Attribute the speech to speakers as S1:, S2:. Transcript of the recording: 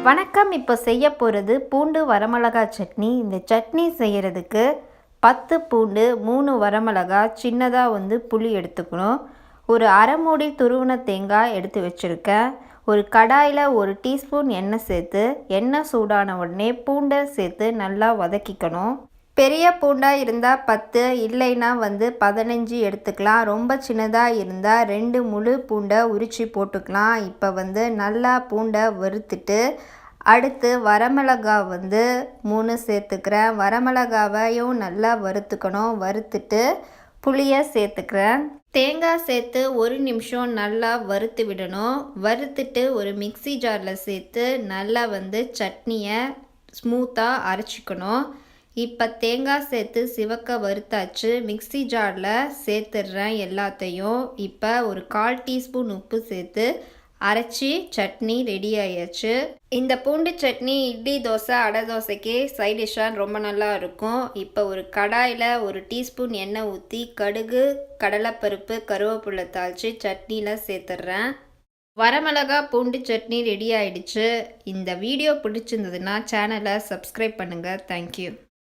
S1: வணக்கம். இப்போ செய்ய போகிறது பூண்டு வரமிளகாய் சட்னி. இந்த சட்னி செய்கிறதுக்கு 10 பூண்டு, 3 வரமிளகாய், சின்னதாக புளி எடுத்துக்கணும். ஒரு அரை மூடி துருவின தேங்காய் எடுத்து வச்சுருக்கேன். ஒரு கடாயில் 1 டீஸ்பூன் எண்ணெய் சேர்த்து, எண்ணெய் சூடான உடனே பூண்டை சேர்த்து நல்லா வதக்கிக்கணும். பெரிய பூண்டாக இருந்தால் 10, இல்லைன்னா 15 எடுத்துக்கலாம். ரொம்ப சின்னதாக இருந்தால் 2 முழு பூண்டை உரித்து போட்டுக்கலாம். இப்போ நல்லா பூண்டை வறுத்துட்டு, அடுத்து வரமிளகாய் 3 சேர்த்துக்கிறேன். வரமிளகாவையும் நல்லா வறுத்துக்கணும். வறுத்துட்டு புளியை சேர்த்துக்கிறேன். தேங்காய் சேர்த்து 1 நிமிஷம் நல்லா வறுத்து விடணும். வறுத்துட்டு ஒரு மிக்ஸி ஜாரில் சேர்த்து நல்லா சட்னியை ஸ்மூத்தாக அரைச்சிக்கணும். இப்போ தேங்காய் சேர்த்து சிவக்க வறுத்தாச்சு. மிக்ஸி ஜாரில் சேர்த்துடுறேன் எல்லாத்தையும். இப்போ ஒரு 1/4 டீஸ்பூன் உப்பு சேர்த்து அரைச்சி சட்னி ரெடி ஆயாச்சு. இந்த பூண்டு சட்னி இட்லி, தோசை, அடை தோசைக்கு சைட் டிஷ்ஷாக ரொம்ப நல்லா இருக்கும். இப்போ ஒரு கடாயில் 1 டீஸ்பூன் எண்ணெய் ஊற்றி கடுகு, கடலைப்பருப்பு, கருவேப்பிலை தாளித்து சட்னியில் சேர்த்துட்றேன். வரமிளகாய் பூண்டு சட்னி ரெடி ஆயிடுச்சு. இந்த வீடியோ பிடிச்சிருந்ததுன்னா சேனலை சப்ஸ்கிரைப் பண்ணுங்கள். தேங்க்யூ.